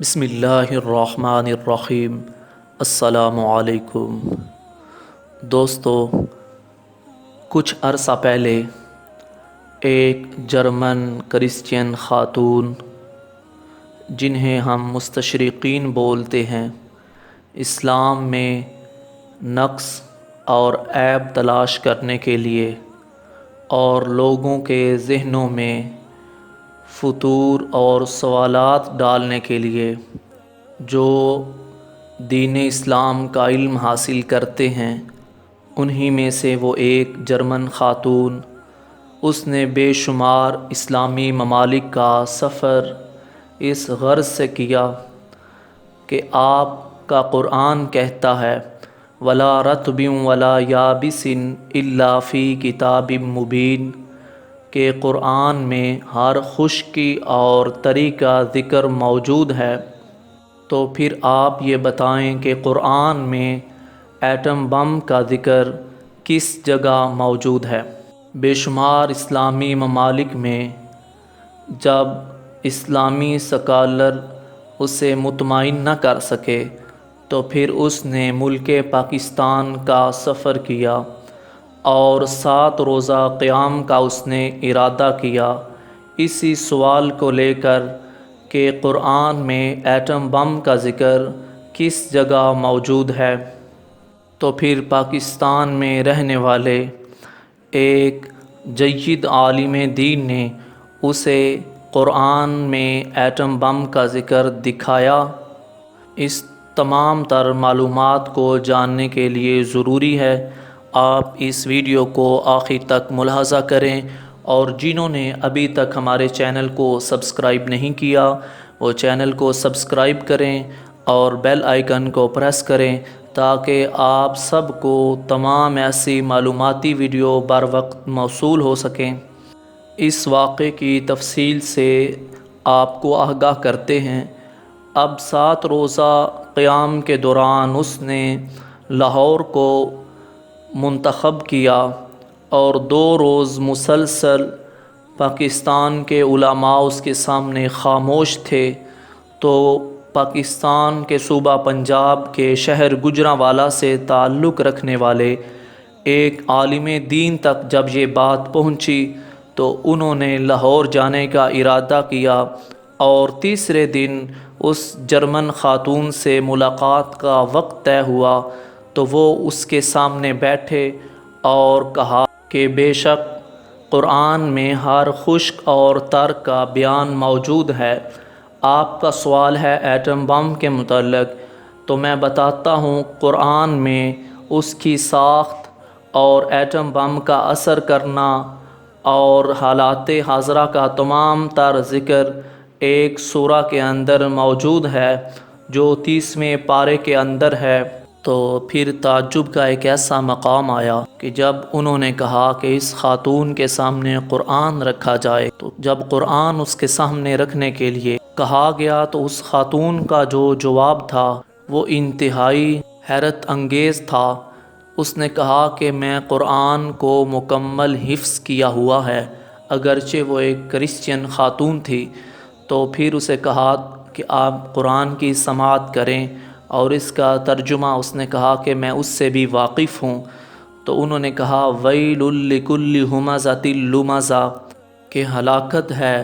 بسم اللہ الرحمن الرحیم۔ السلام علیکم دوستو، کچھ عرصہ پہلے ایک جرمن کرسچین خاتون جنہیں ہم مستشرقین بولتے ہیں، اسلام میں نقص اور عیب تلاش کرنے کے لیے اور لوگوں کے ذہنوں میں فطور اور سوالات ڈالنے کے لیے جو دین اسلام کا علم حاصل کرتے ہیں، انہی میں سے وہ ایک جرمن خاتون، اس نے بے شمار اسلامی ممالک کا سفر اس غرض سے کیا کہ آپ کا قرآن کہتا ہے وَلَا رَطْبٍ وَلَا يَابِسٍ إِلَّا فِي كِتَابٍ مُبِينٍ، کہ قرآن میں ہر خشکی اور تری کا ذکر موجود ہے۔ تو پھر آپ یہ بتائیں کہ قرآن میں ایٹم بم کا ذکر کس جگہ موجود ہے؟ بے شمار اسلامی ممالک میں جب اسلامی سکالر اسے مطمئن نہ کر سکے تو پھر اس نے ملک پاکستان کا سفر کیا اور 7 روزہ قیام کا اس نے ارادہ کیا، اسی سوال کو لے کر کہ قرآن میں ایٹم بم کا ذکر کس جگہ موجود ہے۔ تو پھر پاکستان میں رہنے والے ایک جید عالم دین نے اسے قرآن میں ایٹم بم کا ذکر دکھایا۔ اس تمام تر معلومات کو جاننے کے لیے ضروری ہے آپ اس ویڈیو کو آخر تک ملاحظہ کریں، اور جنہوں نے ابھی تک ہمارے چینل کو سبسکرائب نہیں کیا وہ چینل کو سبسکرائب کریں اور بیل آئیکن کو پریس کریں تاکہ آپ سب کو تمام ایسی معلوماتی ویڈیو بر وقت موصول ہو سکیں۔ اس واقعے کی تفصیل سے آپ کو آگاہ کرتے ہیں۔ اب 7 روزہ قیام کے دوران اس نے لاہور کو منتخب کیا اور 2 روز مسلسل پاکستان کے علماء اس کے سامنے خاموش تھے۔ تو پاکستان کے صوبہ پنجاب کے شہر گوجرانوالہ سے تعلق رکھنے والے ایک عالم دین تک جب یہ بات پہنچی تو انہوں نے لاہور جانے کا ارادہ کیا، اور تیسرے دن اس جرمن خاتون سے ملاقات کا وقت طے ہوا تو وہ اس کے سامنے بیٹھے اور کہا کہ بے شک قرآن میں ہر خشک اور تر کا بیان موجود ہے۔ آپ کا سوال ہے ایٹم بم کے متعلق، تو میں بتاتا ہوں قرآن میں اس کی ساخت اور ایٹم بم کا اثر کرنا اور حالات حاضرہ کا تمام تر ذکر ایک سورہ کے اندر موجود ہے جو 30ویں پارے کے اندر ہے۔ تو پھر تعجب کا ایک ایسا مقام آیا کہ جب انہوں نے کہا کہ اس خاتون کے سامنے قرآن رکھا جائے، تو جب قرآن اس کے سامنے رکھنے کے لیے کہا گیا تو اس خاتون کا جو جواب تھا وہ انتہائی حیرت انگیز تھا۔ اس نے کہا کہ میں قرآن کو مکمل حفظ کیا ہوا ہے، اگرچہ وہ ایک کرسچین خاتون تھی۔ تو پھر اسے کہا کہ آپ قرآن کی سماعت کریں، اور اس کا ترجمہ اس نے کہا کہ میں اس سے بھی واقف ہوں۔ تو انہوں نے کہا ویل لکل ہمزۃ لمزہ، کہ ہلاکت ہے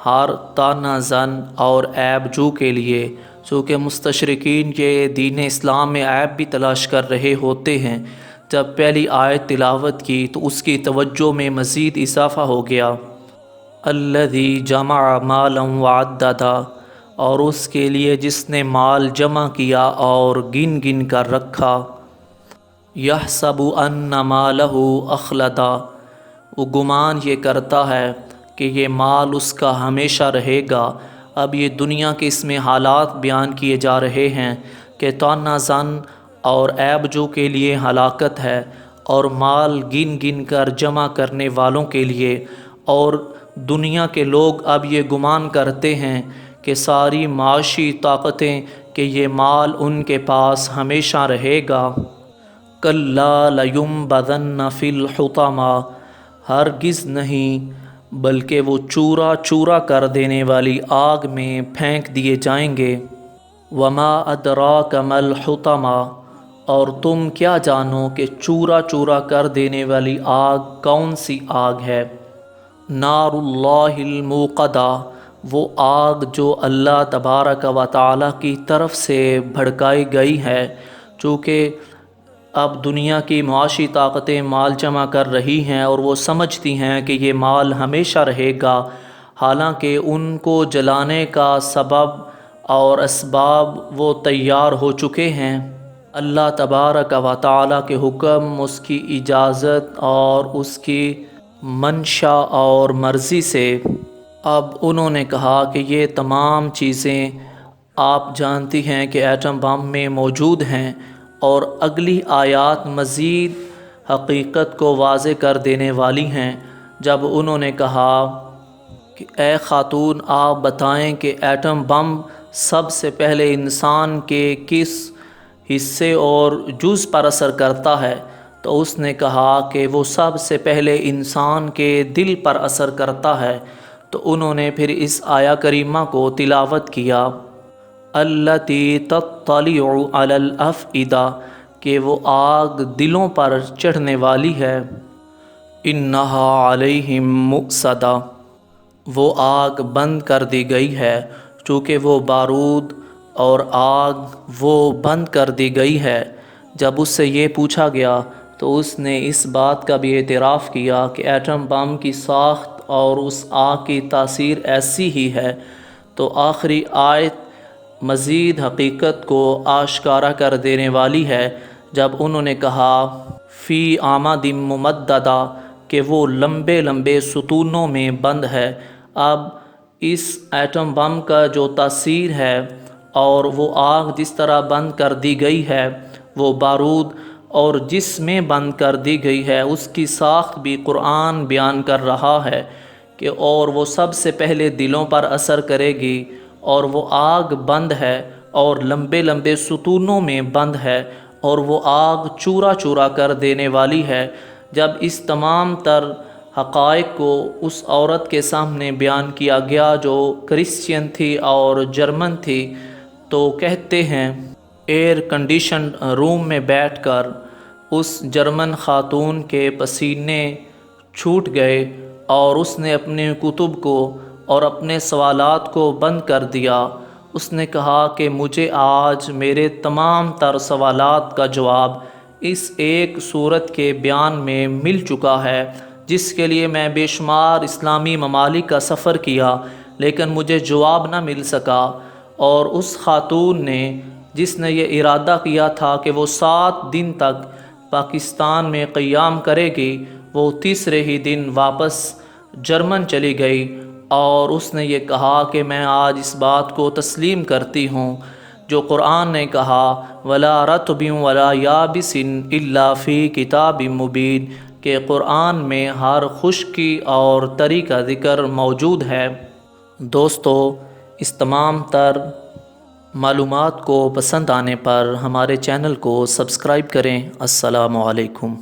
ہر طعنہ زن اور عیب جو کے لیے، چونکہ مستشرقین یہ دین اسلام میں عیب بھی تلاش کر رہے ہوتے ہیں۔ جب پہلی آیت تلاوت کی تو اس کی توجہ میں مزید اضافہ ہو گیا، الذی جمع مالا وعددہ، اور اس کے لیے جس نے مال جمع کیا اور گن گن کر رکھا، یحسب ان مالہ اخلدا، وہ گمان یہ کرتا ہے کہ یہ مال اس کا ہمیشہ رہے گا۔ اب یہ دنیا کے اس میں حالات بیان کیے جا رہے ہیں کہ طعنہ زن اور عیب جو کے لیے ہلاکت ہے، اور مال گن گن کر جمع کرنے والوں کے لیے، اور دنیا کے لوگ اب یہ گمان کرتے ہیں کہ ساری معاشی طاقتیں کہ یہ مال ان کے پاس ہمیشہ رہے گا۔ کَلَّا لَيُنبَذَنَّ فِي الْحُطَمَةِ، ہرگز نہیں بلکہ وہ چورا چورا کر دینے والی آگ میں پھینک دیے جائیں گے۔ وما ادراک مل حطمہ، اور تم کیا جانو کہ چورا چورا کر دینے والی آگ کون سی آگ ہے؟ نار اللہ الموقدہ، وہ آگ جو اللہ تبارک و تعالی کی طرف سے بھڑکائی گئی ہے۔ چونکہ اب دنیا کی معاشی طاقتیں مال جمع کر رہی ہیں اور وہ سمجھتی ہیں کہ یہ مال ہمیشہ رہے گا، حالانکہ ان کو جلانے کا سبب اور اسباب وہ تیار ہو چکے ہیں۔ اللہ تبارک و تعالی کے حکم، اس کی اجازت اور اس کی منشا اور مرضی سے اب انہوں نے کہا کہ یہ تمام چیزیں آپ جانتی ہیں کہ ایٹم بم میں موجود ہیں، اور اگلی آیات مزید حقیقت کو واضح کر دینے والی ہیں۔ جب انہوں نے کہا کہ اے خاتون، آپ بتائیں کہ ایٹم بم سب سے پہلے انسان کے کس حصے اور جز پر اثر کرتا ہے؟ تو اس نے کہا کہ وہ سب سے پہلے انسان کے دل پر اثر کرتا ہے۔ تو انہوں نے پھر اس آیہ کریمہ کو تلاوت کیا، التی تطلع علی الافئدہ، کہ وہ آگ دلوں پر چڑھنے والی ہے، انہا علیہم مؤصدہ، وہ آگ بند کر دی گئی ہے، چونکہ وہ بارود اور آگ وہ بند کر دی گئی ہے۔ جب اس سے یہ پوچھا گیا تو اس نے اس بات کا بھی اعتراف کیا کہ ایٹم بم کی ساخت اور اس آگ کی تاثیر ایسی ہی ہے۔ تو آخری آیت مزید حقیقت کو آشکارا کر دینے والی ہے، جب انہوں نے کہا فی عمد ممددہ، کہ وہ لمبے لمبے ستونوں میں بند ہے۔ اب اس ایٹم بم کا جو تاثیر ہے اور وہ آگ جس طرح بند کر دی گئی ہے، وہ بارود اور جس میں بند کر دی گئی ہے اس کی ساخت بھی قرآن بیان کر رہا ہے کہ اور وہ سب سے پہلے دلوں پر اثر کرے گی، اور وہ آگ بند ہے اور لمبے لمبے ستونوں میں بند ہے، اور وہ آگ چورا چورا کر دینے والی ہے۔ جب اس تمام تر حقائق کو اس عورت کے سامنے بیان کیا گیا جو کرسچین تھی اور جرمن تھی، تو کہتے ہیں ایئر کنڈیشن روم میں بیٹھ کر اس جرمن خاتون کے پسینے چھوٹ گئے، اور اس نے اپنے کتب کو اور اپنے سوالات کو بند کر دیا۔ اس نے کہا کہ مجھے آج میرے تمام تر سوالات کا جواب اس ایک صورت کے بیان میں مل چکا ہے، جس کے لیے میں بے شمار اسلامی ممالک کا سفر کیا، لیکن مجھے جواب نہ مل سکا۔ اور اس خاتون نے، جس نے یہ ارادہ کیا تھا کہ وہ 7 دن تک پاکستان میں قیام کرے گی، وہ تیسرے ہی دن واپس جرمن چلی گئی، اور اس نے یہ کہا کہ میں آج اس بات کو تسلیم کرتی ہوں جو قرآن نے کہا وَلَا رَطْبٍ وَلَا يَابِسٍ إِلَّا فِي كِتَابٍ مُبِينٍ، کہ قرآن میں ہر خشکی اور تری کا ذکر موجود ہے۔ دوستو، اس تمام تر معلومات کو پسند آنے پر ہمارے چینل کو سبسکرائب کریں۔ السلام علیکم۔